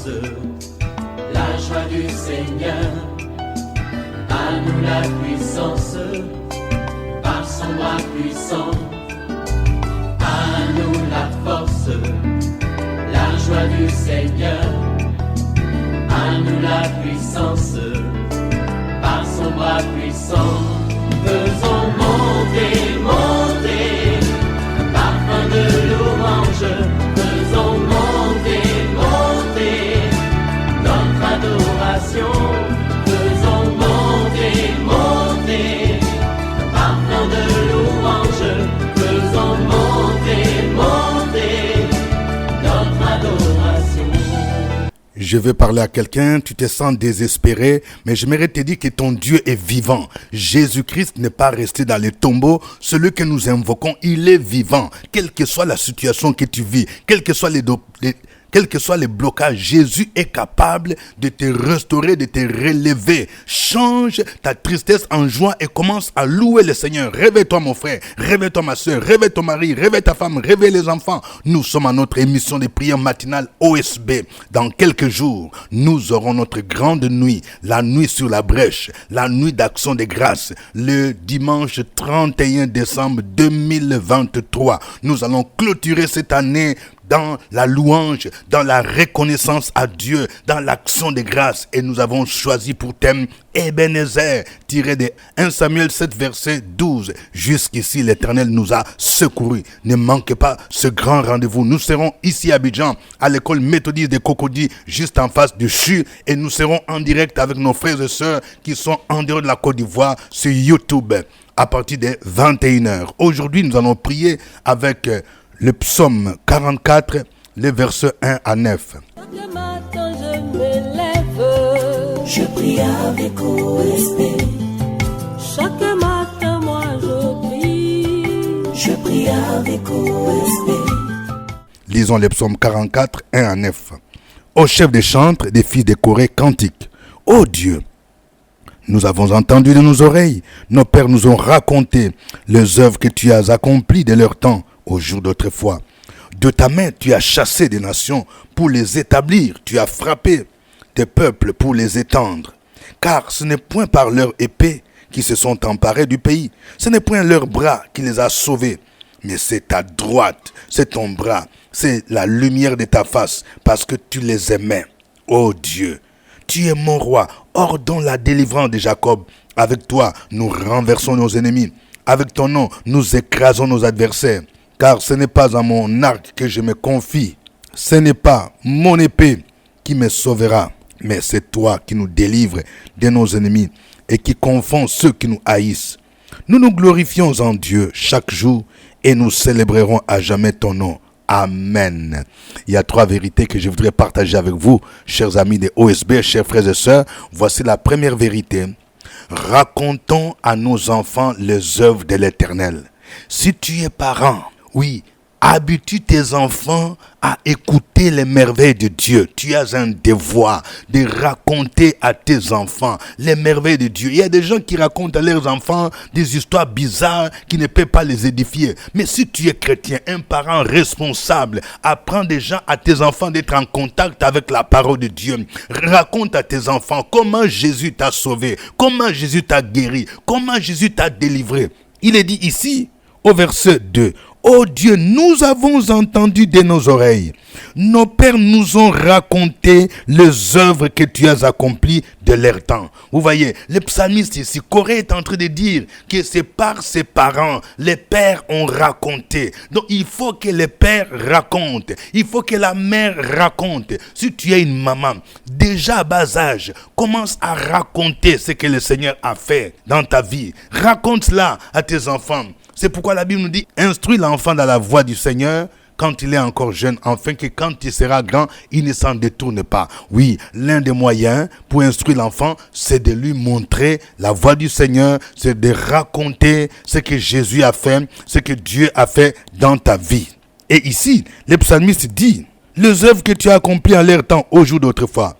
force, la joie du Seigneur. À nous la puissance, par son bras puissant. À nous la force, la joie du Seigneur. À nous la puissance, par son bras puissant. Faisons monter, monter, parfum de louange. Faisons monter, monter, notre adoration. Faisons monter, monter, parfum de louange. Faisons monter, monter, notre adoration. Je veux parler à quelqu'un, tu te sens désespéré, mais j'aimerais te dire que ton Dieu est vivant. Jésus-Christ n'est pas resté dans les tombeaux. Celui que nous invoquons, il est vivant. Quelle que soit la situation que tu vis, quels que soient les blocages, Jésus est capable de te restaurer, de te relever. Change ta tristesse en joie et commence à louer le Seigneur. Réveille-toi mon frère, réveille-toi ma soeur, réveille ton mari, réveille ta femme, réveille les enfants. Nous sommes à notre émission de prière matinale OSB. Dans quelques jours, nous aurons notre grande nuit, la nuit sur la brèche, la nuit d'action de grâce, le dimanche 31 décembre 2023. Nous allons clôturer cette année dans la louange, dans la reconnaissance à Dieu, dans l'action de grâce. Et nous avons choisi pour thème Ebenezer, tiré de 1 Samuel 7, verset 12. Jusqu'ici, l'Éternel nous a secourus. Ne manquez pas ce grand rendez-vous. Nous serons ici à Abidjan, à l'école méthodiste de Cocody, juste en face du CHU. Et nous serons en direct avec nos frères et sœurs qui sont en dehors de la Côte d'Ivoire sur YouTube à partir de 21h. Aujourd'hui, nous allons prier avec le psaume 44, les versets 1 à 9. Chaque matin je me lève, je prie avec OSB. chaque matin moi je prie, Je prie avec OSB. Lisons le psaume 44, 1 à 9. Au chef des chantres, des fils de Corée, cantique. Ô Dieu, nous avons entendu de nos oreilles, nos pères nous ont raconté les œuvres que tu as accomplies de leur temps, au jour d'autrefois. De ta main, tu as chassé des nations pour les établir. Tu as frappé des peuples pour les étendre. Car ce n'est point par leur épée qui se sont emparés du pays. Ce n'est point leur bras qui les a sauvés. Mais c'est ta droite, c'est ton bras, c'est la lumière de ta face, parce que tu les aimais. Ô Dieu, tu es mon roi. Ordonne la délivrance de Jacob. Avec toi, nous renversons nos ennemis. Avec ton nom, nous écrasons nos adversaires. Car ce n'est pas à mon arc que je me confie. Ce n'est pas mon épée qui me sauvera. Mais c'est toi qui nous délivres de nos ennemis et qui confonds ceux qui nous haïssent. Nous nous glorifions en Dieu chaque jour et nous célébrerons à jamais ton nom. Amen. Il y a 3 vérités que je voudrais partager avec vous, chers amis de OSB, chers frères et sœurs. Voici la première vérité. Racontons à nos enfants les œuvres de l'Éternel. Si tu es parent, oui, habitue tes enfants à écouter les merveilles de Dieu. Tu as un devoir de raconter à tes enfants les merveilles de Dieu. Il y a des gens qui racontent à leurs enfants des histoires bizarres qui ne peuvent pas les édifier. Mais si tu es chrétien, un parent responsable, apprends déjà à tes enfants d'être en contact avec la parole de Dieu. Raconte à tes enfants comment Jésus t'a sauvé, comment Jésus t'a guéri, comment Jésus t'a délivré. Il est dit ici, au verset 2, « Ô Dieu, nous avons entendu de nos oreilles. Nos pères nous ont raconté les œuvres que tu as accomplies de leur temps. » Vous voyez, le psalmiste ici, Corée est en train de dire que c'est par ses parents, les pères ont raconté. Donc il faut que les pères racontent. Il faut que la mère raconte. Si tu es une maman, déjà à bas âge, commence à raconter ce que le Seigneur a fait dans ta vie. Raconte cela à tes enfants. C'est pourquoi la Bible nous dit, instruis l'enfant dans la voie du Seigneur quand il est encore jeune, afin que quand il sera grand, il ne s'en détourne pas. Oui, l'un des moyens pour instruire l'enfant, c'est de lui montrer la voie du Seigneur, c'est de raconter ce que Jésus a fait, ce que Dieu a fait dans ta vie. Et ici, le psalmiste dit, les œuvres que tu as accomplies en leur temps au jour d'autrefois,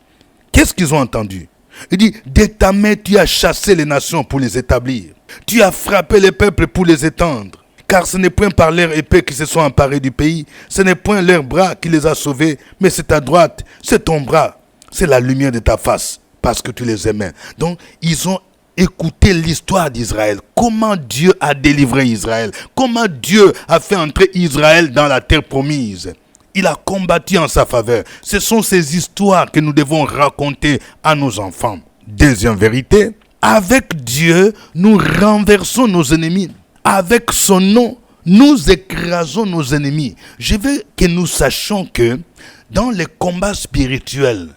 qu'est-ce qu'ils ont entendu? Il dit, de ta main tu as chassé les nations pour les établir. Tu as frappé les peuples pour les étendre. Car ce n'est point par leur épée qu'ils se sont emparés du pays, ce n'est point leur bras qui les a sauvés, mais c'est ta droite, c'est ton bras, c'est la lumière de ta face, parce que tu les aimais. Donc, ils ont écouté l'histoire d'Israël, comment Dieu a délivré Israël, comment Dieu a fait entrer Israël dans la terre promise. Il a combattu en sa faveur. Ce sont ces histoires que nous devons raconter à nos enfants. Deuxième vérité, avec Dieu, nous renversons nos ennemis. Avec son nom, nous écrasons nos ennemis. Je veux que nous sachions que dans les combats spirituels,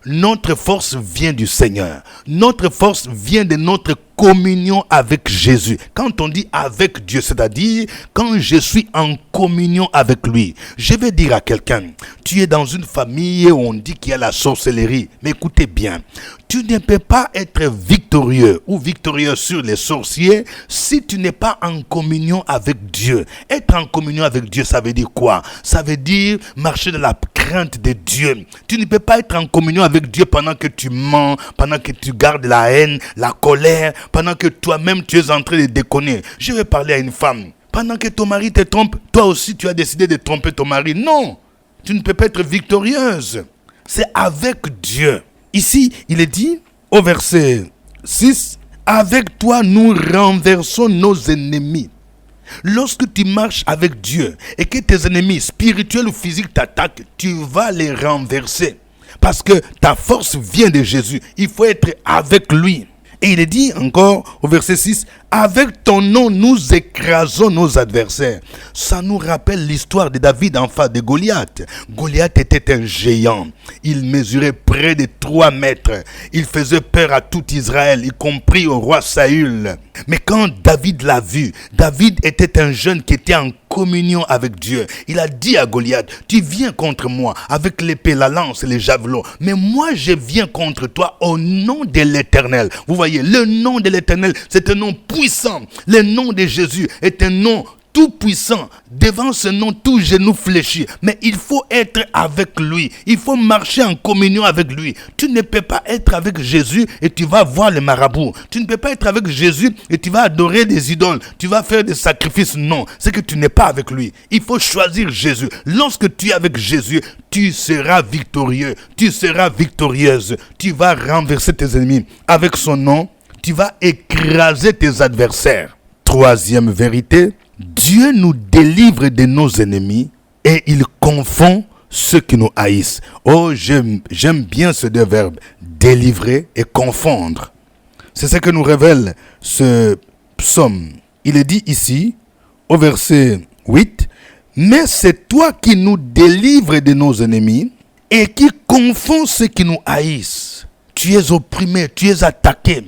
notre force vient du Seigneur. Notre force vient de notre communion avec Jésus. Quand on dit avec Dieu, c'est-à-dire quand je suis en communion avec lui. Je vais dire à quelqu'un, tu es dans une famille où on dit qu'il y a la sorcellerie. Mais écoutez bien, tu ne peux pas être victorieux ou victorieux sur les sorciers si tu n'es pas en communion avec Dieu. Être en communion avec Dieu, ça veut dire quoi? Ça veut dire marcher dans la crainte de Dieu. Tu ne peux pas être en communion avec Dieu pendant que tu mens, pendant que tu gardes la haine, la colère, pendant que toi-même tu es en train de déconner. Je vais parler à une femme. Pendant que ton mari te trompe, toi aussi tu as décidé de tromper ton mari. Non, tu ne peux pas être victorieuse. C'est avec Dieu. Ici, il est dit au verset 6, « Avec toi, nous renversons nos ennemis. » Lorsque tu marches avec Dieu et que tes ennemis spirituels ou physiques t'attaquent, tu vas les renverser. Parce que ta force vient de Jésus. Il faut être avec lui. Et il est dit encore au verset 6, « Avec ton nom, nous écrasons nos adversaires. » Ça nous rappelle l'histoire de David en face de Goliath. Goliath était un géant. Il mesurait près de 3 mètres. Il faisait peur à tout Israël, y compris au roi Saül. Mais quand David l'a vu, David était un jeune qui était en communion avec Dieu. Il a dit à Goliath, tu viens contre moi avec l'épée, la lance et les javelots. Mais moi, je viens contre toi au nom de l'Éternel. Vous voyez, le nom de l'Éternel, c'est un nom puissant. Le nom de Jésus est un nom tout puissant. Devant ce nom, tout genou fléchit. Mais il faut être avec lui. Il faut marcher en communion avec lui. Tu ne peux pas être avec Jésus et tu vas voir les marabouts. Tu ne peux pas être avec Jésus et tu vas adorer des idoles. Tu vas faire des sacrifices. Non, c'est que tu n'es pas avec lui. Il faut choisir Jésus. Lorsque tu es avec Jésus, tu seras victorieux. Tu seras victorieuse. Tu vas renverser tes ennemis. Avec son nom, tu vas écraser tes adversaires. Troisième vérité, Dieu nous délivre de nos ennemis et il confond ceux qui nous haïssent. Oh, j'aime bien ces 2 verbes, délivrer et confondre. C'est ce que nous révèle ce psaume. Il est dit ici, au verset 8, « Mais c'est toi qui nous délivres de nos ennemis et qui confonds ceux qui nous haïssent. Tu es opprimé, tu es attaqué.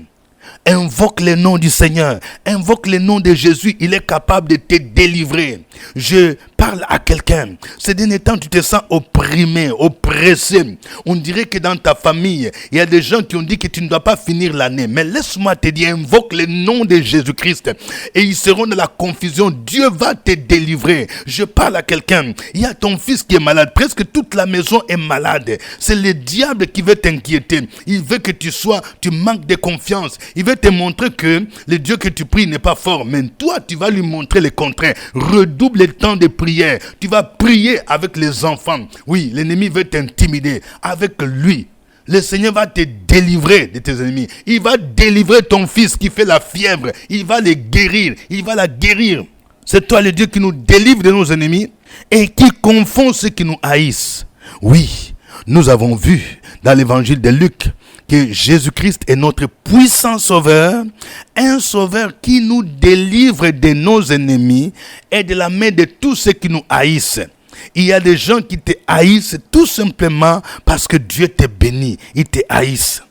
Invoque le nom du Seigneur, invoque le nom de Jésus, il est capable de te délivrer. Je parle à quelqu'un, ces derniers temps tu te sens opprimé, oppressé. On dirait que dans ta famille, il y a des gens qui ont dit que tu ne dois pas finir l'année. Mais laisse-moi te dire, invoque le nom de Jésus-Christ et ils seront dans la confusion. Dieu va te délivrer. Je parle à quelqu'un, il y a ton fils qui est malade, presque toute la maison est malade. C'est le diable qui veut t'inquiéter. Il veut que tu manques de confiance. Il veut te montrer que le Dieu que tu pries n'est pas fort. Mais toi, tu vas lui montrer le contraire. Redouble le temps de prière. Tu vas prier avec les enfants. Oui, l'ennemi veut t'intimider. Avec lui, le Seigneur va te délivrer de tes ennemis. Il va délivrer ton fils qui fait la fièvre. Il va le guérir. Il va la guérir. C'est toi le Dieu qui nous délivre de nos ennemis et qui confond ceux qui nous haïssent. Oui, nous avons vu dans l'évangile de Luc que Jésus-Christ est notre puissant sauveur, un sauveur qui nous délivre de nos ennemis et de la main de tous ceux qui nous haïssent. Il y a des gens qui te haïssent tout simplement parce que Dieu te bénit, ils te haïssent.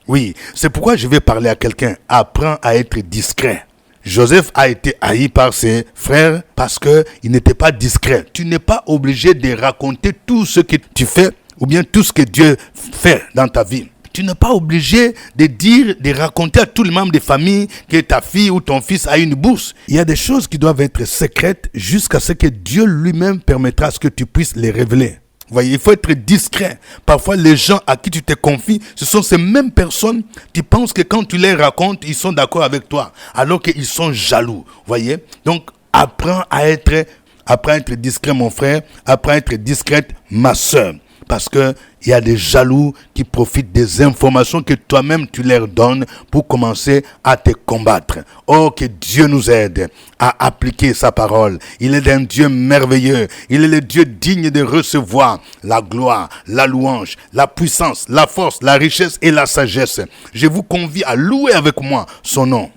Oui, c'est pourquoi je vais parler à quelqu'un, apprends à être discret. Joseph a été haï par ses frères parce qu'il n'était pas discret. Tu n'es pas obligé de raconter tout ce que tu fais ou bien tout ce que Dieu fait dans ta vie. Tu n'es pas obligé de raconter à tous les membres de famille que ta fille ou ton fils a une bourse. Il y a des choses qui doivent être secrètes jusqu'à ce que Dieu lui-même permettra à ce que tu puisses les révéler. Vous voyez, il faut être discret. Parfois, les gens à qui tu te confies, ce sont ces mêmes personnes qui pensent que quand tu les racontes, ils sont d'accord avec toi, alors qu'ils sont jaloux. Vous voyez? Donc, Apprends à être discret, mon frère. Apprends à être discrète, ma soeur. Parce que il y a des jaloux qui profitent des informations que toi-même tu leur donnes pour commencer à te combattre. Oh, que Dieu nous aide à appliquer sa parole. Il est un Dieu merveilleux. Il est le Dieu digne de recevoir la gloire, la louange, la puissance, la force, la richesse et la sagesse. Je vous convie à louer avec moi son nom.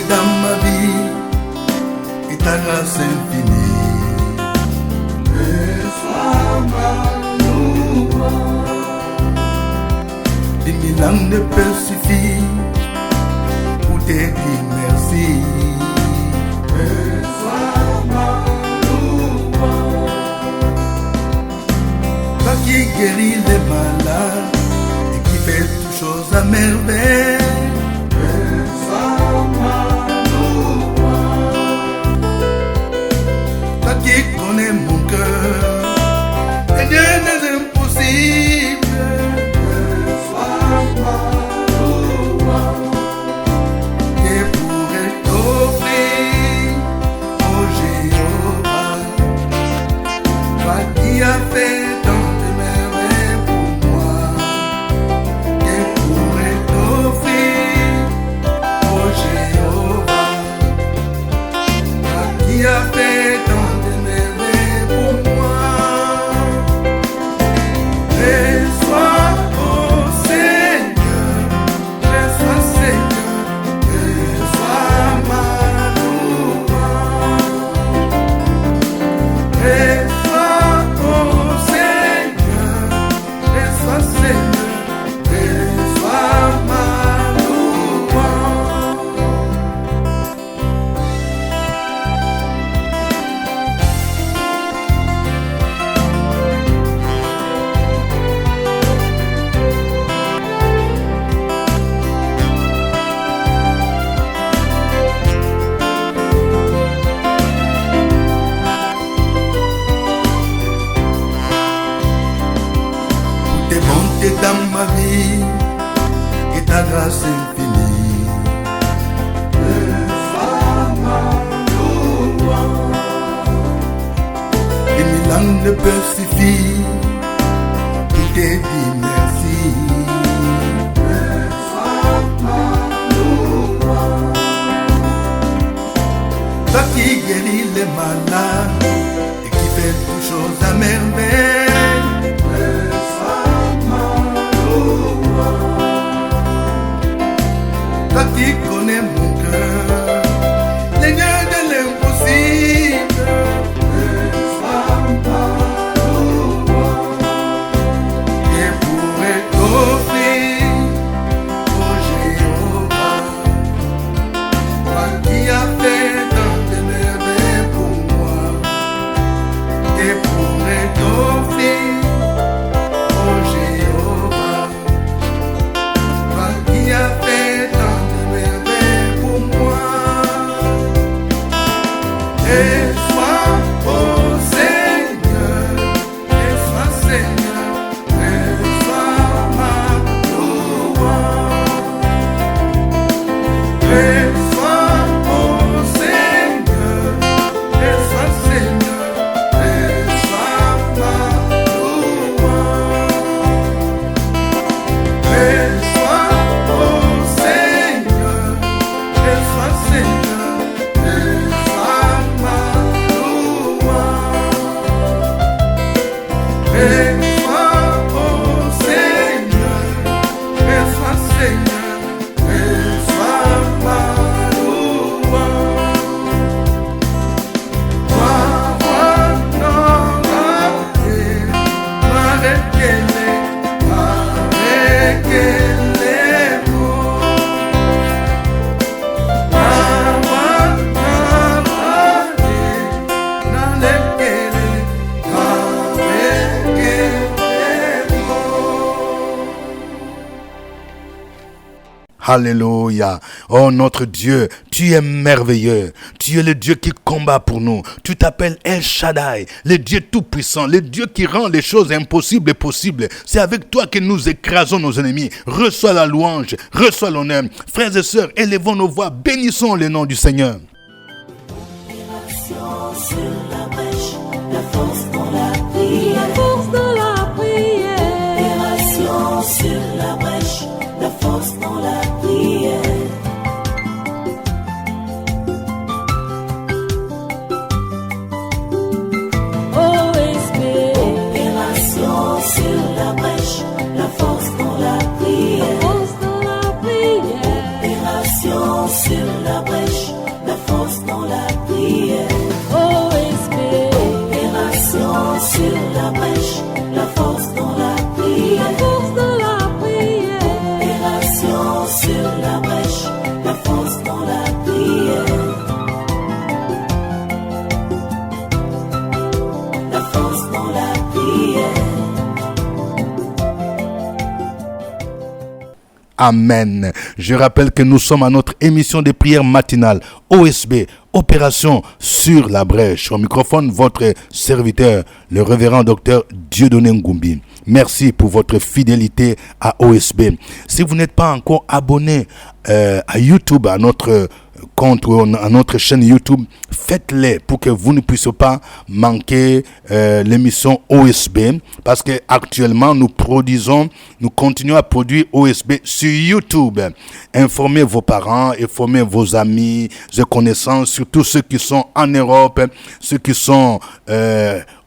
Dans ma vie et ta grâce infinie. Reçois ma louange. 10 000 ans ne peuvent suffire pour te dire merci. Reçois ma louange. Toi qui guéris les malades et qui fais toutes choses à merveille. Qui connaît mon cœur, et Dieu des impossibles. Sois ma louange, que pourrais t'offrir, oh Jéhovah, toi qui as fait tant de merveilles pour moi, que pourrais t'offrir, oh Jéhovah, toi qui as fait tant dans ma vie et ta grâce infinie. Reçois ma louange. 10 000 ans ne peuvent suffire pour te dire merci. Reçois ma louange. Toi qui guéris les malades et qui fais toutes choses à merveille. Toi qui connais mon cœur, les dieux de l'impossible. Reçois ma louange, et pourrais t'offrir, oh Jéhovah, toi qui as fait tant de merveilles pour moi, et pourrais t'offrir, oh Jéhovah, toi qui as fait et sois, oh Seigneur, et sois Seigneur, et sois ma louange. Et sois, oh Seigneur, et sois Seigneur, et sois ma louange. Et sois, oh Seigneur, et sois Seigneur. Alléluia. Oh notre Dieu, tu es merveilleux. Tu es le Dieu qui combat pour nous. Tu t'appelles El Shaddai, le Dieu tout-puissant, le Dieu qui rend les choses impossibles possibles. C'est avec toi que nous écrasons nos ennemis. Reçois la louange, reçois l'honneur. Frères et sœurs, élevons nos voix, bénissons le nom du Seigneur. Sur la brèche, la force dans la prière. La force dans la prière. Opération sur la brèche, la force dans la prière. OSB. Opération sur la brèche, la force dans la prière. La force dans la prière. Opération sur la brèche, la force dans la prière. OSB. Opération sur la brèche, la force dans la prière. La force dans la prière. Opération sur la brèche, la force dans la prière. La force dans la prière. Amen. Je rappelle que nous sommes à notre émission de prière matinale OSB, Opération sur la brèche. Au microphone, votre serviteur, le révérend docteur Dieudonné Ngumbi. Merci pour votre fidélité à OSB. Si vous n'êtes pas encore abonné à YouTube, à notre compte ou à notre chaîne YouTube, faites-les pour que vous ne puissiez pas manquer l'émission OSB, parce que actuellement nous continuons à produire OSB sur YouTube. Informez vos parents, informez vos amis et connaissances, surtout ceux qui sont en Europe, ceux qui sont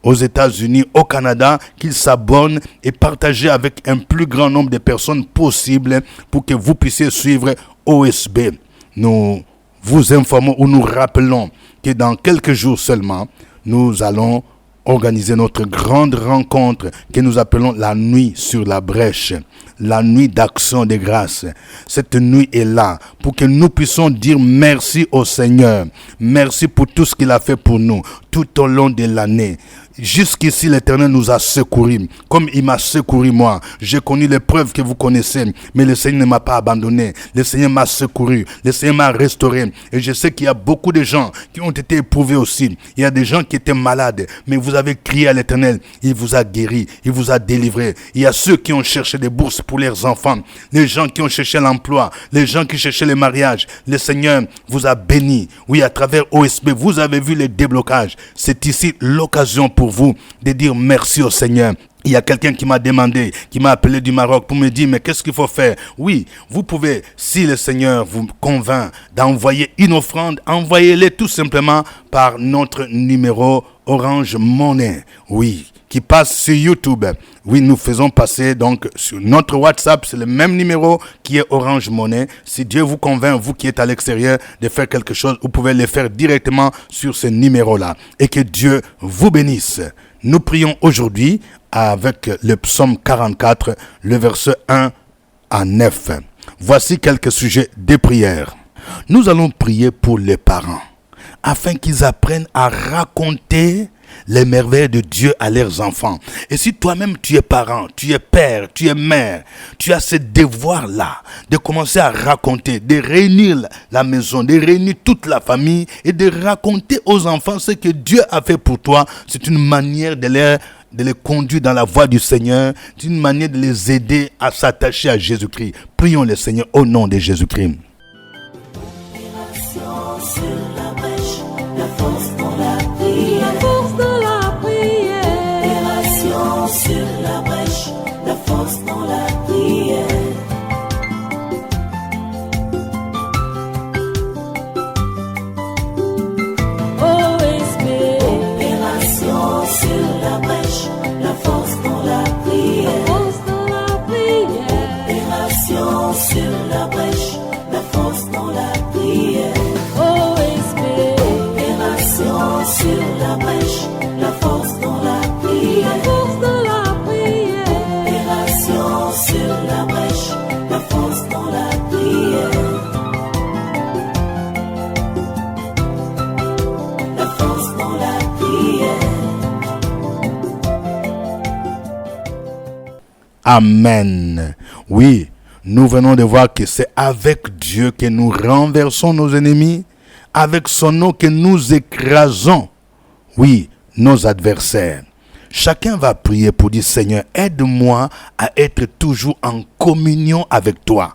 aux États-Unis, au Canada, qu'ils s'abonnent et partagez avec un plus grand nombre de personnes possible pour que vous puissiez suivre OSB. Nous vous informons ou nous rappelons que dans quelques jours seulement, nous allons organiser notre grande rencontre que nous appelons la nuit sur la brèche, la nuit d'action de grâce. Cette nuit est là pour que nous puissions dire merci au Seigneur. Merci pour tout ce qu'il a fait pour nous tout au long de l'année. Jusqu'ici, l'Éternel nous a secourus, comme il m'a secouru moi. J'ai connu l'épreuve que vous connaissez, mais le Seigneur ne m'a pas abandonné. Le Seigneur m'a secouru, le Seigneur m'a restauré. Et je sais qu'il y a beaucoup de gens qui ont été éprouvés aussi. Il y a des gens qui étaient malades, mais vous avez crié à l'Éternel. Il vous a guéri, il vous a délivré. Il y a ceux qui ont cherché des bourses pour leurs enfants, les gens qui ont cherché l'emploi, les gens qui cherchaient le mariage. Le Seigneur vous a béni. Oui, à travers OSB, vous avez vu les déblocages. C'est ici l'occasion pour vous de dire merci au Seigneur. Il y a quelqu'un qui m'a demandé, qui m'a appelé du Maroc pour me dire, mais qu'est-ce qu'il faut faire? Oui, vous pouvez, si le Seigneur vous convainc d'envoyer une offrande, envoyez-les tout simplement par notre numéro Orange Money. Oui, qui passe sur YouTube. Oui, nous faisons passer donc sur notre WhatsApp, c'est le même numéro qui est Orange Money. Si Dieu vous convainc, vous qui êtes à l'extérieur, de faire quelque chose, vous pouvez le faire directement sur ce numéro-là. Et que Dieu vous bénisse. Nous prions aujourd'hui avec le psaume 44, le verset 1 à 9. Voici quelques sujets de prière. Nous allons prier pour les parents, afin qu'ils apprennent à raconter les merveilles de Dieu à leurs enfants. Et si toi-même tu es parent, tu es père, tu es mère, tu as ce devoir-là de commencer à raconter, de réunir la maison, de réunir toute la famille et de raconter aux enfants ce que Dieu a fait pour toi. C'est une manière de les conduire dans la voie du Seigneur, c'est une manière de les aider à s'attacher à Jésus-Christ. Prions le Seigneur au nom de Jésus-Christ. Sur la brèche, la force dans la prière. La force dans la prière. Opération sur la brèche, la force dans la prière. OSB. Opération sur la brèche, la force dans la prière. La force dans la prière. Opération sur la brèche, la force dans la prière. OSB. Opération sur la brèche, la force dans la prière. La force dans la prière. Opération sur la brèche, la force dans la prière. La force dans la prière. Amen. Oui, nous venons de voir que c'est avec Dieu que nous renversons nos ennemis, avec son nom que nous écrasons, oui, nos adversaires. Chacun va prier pour dire, Seigneur, aide-moi à être toujours en communion avec toi.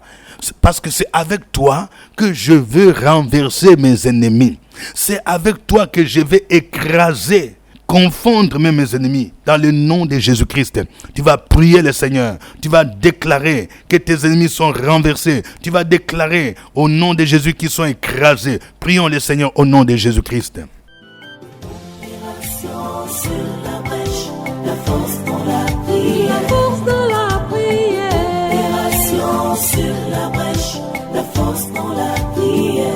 Parce que c'est avec toi que je veux renverser mes ennemis. C'est avec toi que je vais écraser, confondre mes ennemis dans le nom de Jésus-Christ. Tu vas prier le Seigneur. Tu vas déclarer que tes ennemis sont renversés. Tu vas déclarer au nom de Jésus qu'ils sont écrasés. Prions le Seigneur au nom de Jésus-Christ. Sur la brèche, la force dans la prière. La force de la prière. Opération sur la brèche, la force dans la prière.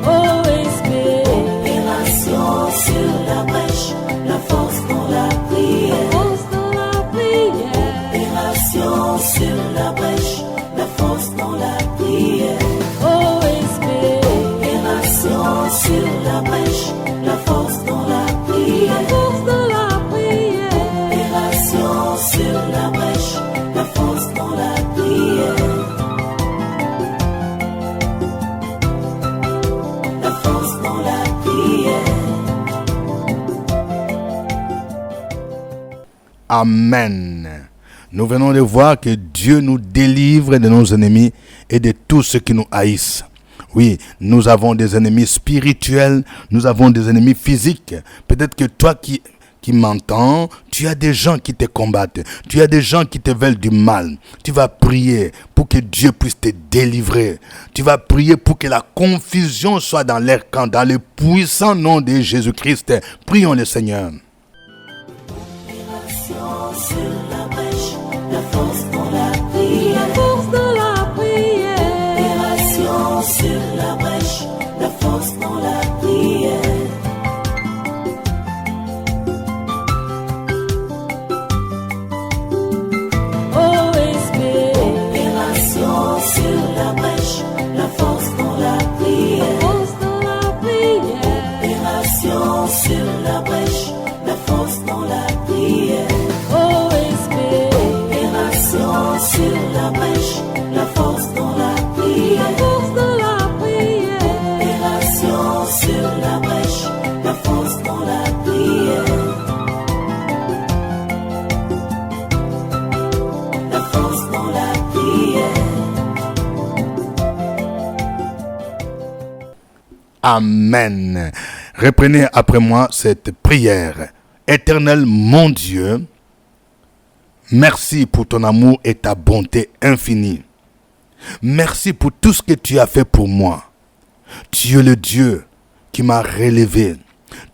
Oh Esprit. Opération sur la brèche, la force dans la prière. La force de la prière. Opération sur la brèche, la force dans la prière. Oh Esprit. Opération sur la brèche, la force dans la prière. La force de la prière. Opération sur la brèche, la force dans la prière. La force dans la prière. Amen. Nous venons de voir que Dieu nous délivre de nos ennemis et de tous ceux qui nous haïssent. Oui, nous avons des ennemis spirituels, nous avons des ennemis physiques. Peut-être que toi qui m'entends, tu as des gens qui te combattent, tu as des gens qui te veulent du mal. Tu vas prier pour que Dieu puisse te délivrer. Tu vas prier pour que la confusion soit dans leur camp, dans le puissant nom de Jésus-Christ. Prions le Seigneur. Opération sur la brèche, la force dans la prière. La force de la prière. Opération sur la brèche, la force dans la prière. Oh Esprit. Opération sur la brèche, la force dans la prière. La force de la prière. Opération sur la brèche, la force dans la prière. Oh Esprit. Opération sur la brèche, la force dans la prière. La force de la prière. Opération sur la brèche, la force dans la prière. La force dans la prière. Amen. Reprenez après moi cette prière. Éternel mon Dieu, merci pour ton amour et ta bonté infinie. Merci pour tout ce que tu as fait pour moi. Tu es le Dieu qui m'a relevé.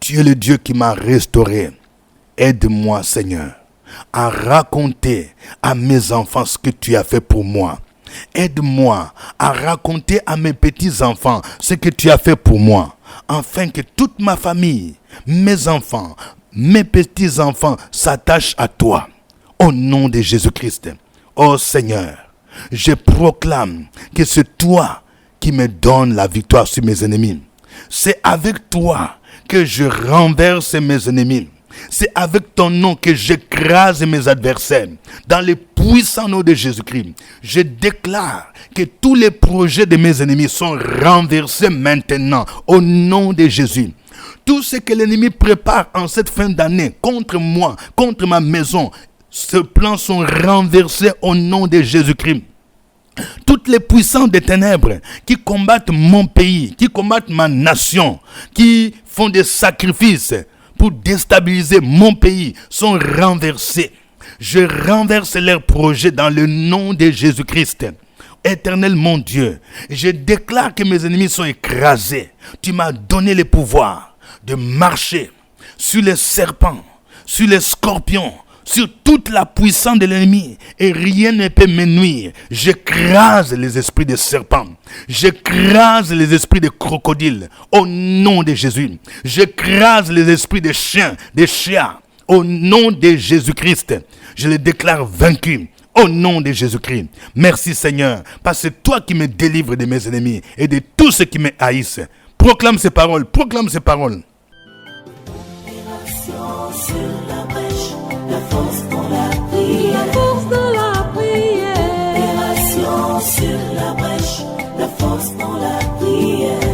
Tu es le Dieu qui m'a restauré. Aide-moi, Seigneur, à raconter à mes enfants ce que tu as fait pour moi. Aide-moi à raconter à mes petits-enfants ce que tu as fait pour moi, afin que toute ma famille, mes enfants, mes petits-enfants s'attachent à toi. Au nom de Jésus-Christ. Oh Seigneur, je proclame que c'est toi qui me donnes la victoire sur mes ennemis. C'est avec toi que je renverse mes ennemis. C'est avec ton nom que j'écrase mes adversaires. Dans le puissant nom de Jésus-Christ, je déclare que tous les projets de mes ennemis sont renversés maintenant au nom de Jésus. Tout ce que l'ennemi prépare en cette fin d'année contre moi, contre ma maison, ces plans sont renversés au nom de Jésus-Christ. Toutes les puissances des ténèbres qui combattent mon pays, qui combattent ma nation, qui font des sacrifices pour déstabiliser mon pays, sont renversés. Je renverse leurs projets dans le nom de Jésus-Christ. Éternel mon Dieu, je déclare que mes ennemis sont écrasés. Tu m'as donné le pouvoir de marcher sur les serpents, sur les scorpions, sur toute la puissance de l'ennemi, et rien ne peut me nuire. J'écrase les esprits de serpents, j'écrase les esprits de crocodiles au nom de Jésus. J'écrase les esprits de chiens, de chiens au nom de Jésus-Christ. Je les déclare vaincus au nom de Jésus-Christ. Merci Seigneur, parce que c'est toi qui me délivres de mes ennemis et de tous ceux qui me haïssent. Proclame ces paroles, proclame ces paroles. Opération sur force dans la la prière. force dans la prière. Opération sur la brèche, la force dans la prière.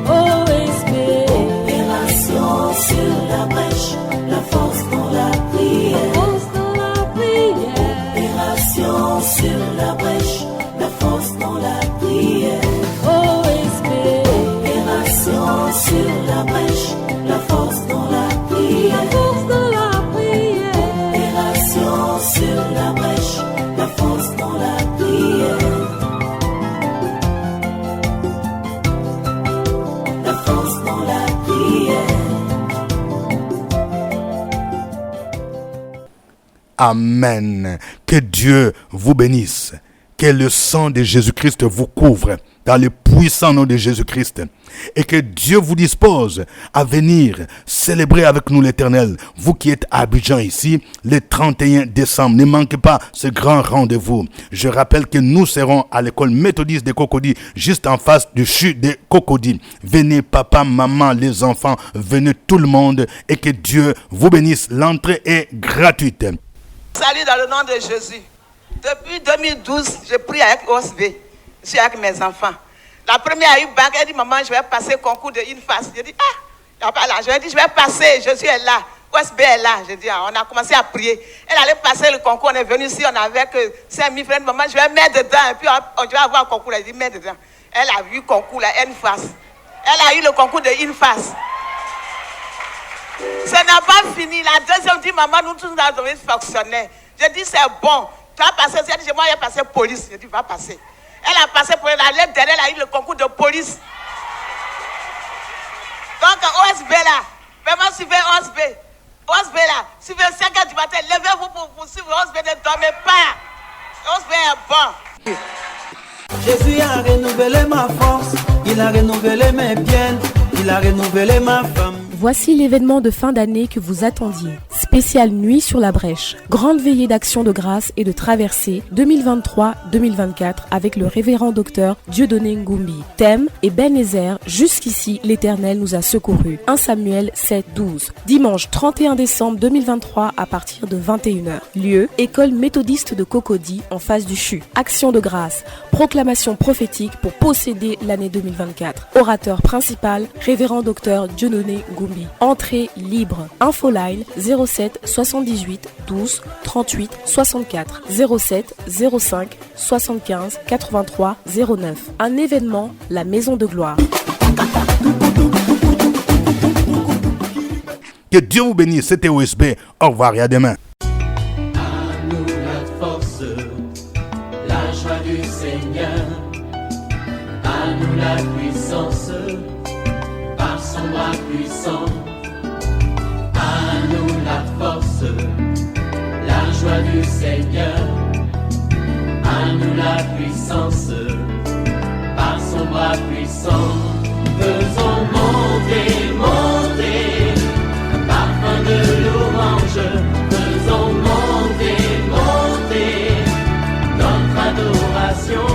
OSB, Opération sur la brèche, la force dans la prière. force dans la prière. Opération sur la brèche, la force dans la prière. OSB, Opération sur la brèche, la force dans la prière. force dans la prière. Opération sur la brèche, la force dans la prière. La force dans la prière. Amen. Que Dieu vous bénisse. Que le sang de Jésus-Christ vous couvre dans le puissant nom de Jésus-Christ. Et que Dieu vous dispose à venir célébrer avec nous l'Éternel. Vous qui êtes à Abidjan ici, le 31 décembre. Ne manquez pas ce grand rendez-vous. Je rappelle que nous serons à l'école méthodiste de Cocody, juste en face du CHU de Cocody. Venez papa, maman, les enfants, venez tout le monde et que Dieu vous bénisse. L'entrée est gratuite. Salut dans le nom de Jésus. Depuis 2012, je prie avec OSB. Je suis avec mes enfants. La première a eu bac, elle dit maman, je vais passer le concours de INFAS. Je dis il n'y a pas l'argent. Elle dit je vais passer, Jésus est là. OSB est là. Je dis on a commencé à prier. Elle allait passer le concours, on est venu ici, on avait que 5 000 francs. Maman, je vais mettre dedans et puis je vais avoir un concours. Elle dit mets dedans. Elle a eu le concours, la INFAS. Elle a eu le concours de INFAS. Ça n'a pas fini. La deuxième dit maman, nous tous nous avons devenu fonctionnaire. Je dis c'est bon. Tu vas passer. Elle dit moi, j'ai passé police. Je dis va passer. Elle a passé pour l'année dernière, elle a eu le concours de police. Donc OSB là, vraiment suivez OSB. OSB là, suivez 5h du matin, levez-vous pour suivre OSB, ne dormez pas. OSB est bon. Jésus a renouvelé ma force, il a renouvelé mes biens, il a renouvelé ma femme. Voici l'événement de fin d'année que vous attendiez. Spéciale nuit sur la brèche. Grande veillée d'action de grâce et de traversée 2023-2024 avec le révérend docteur Dieudonné Ngumbi. Thème: Ebenezer, jusqu'ici l'Éternel nous a secourus. 1 Samuel 7-12. Dimanche 31 décembre 2023 à partir de 21h. Lieu: École méthodiste de Cocody en face du CHU. Action de grâce. Proclamation prophétique pour posséder l'année 2024. Orateur principal: révérend docteur Dieudonné Ngumbi. Entrée libre. Infoline 07 78 12 38 64 07 05 75 83 09. Un événement, la Maison de Gloire. Que Dieu vous bénisse. C'était OSB. Au revoir et à demain. À nous la force, la joie du Seigneur. À nous la puissance, par son bras puissant. À nous la force, la joie du Seigneur. À nous la puissance, par son bras puissant. Faisons monter, monter, parfum de louange. Faisons monter, monter, notre adoration.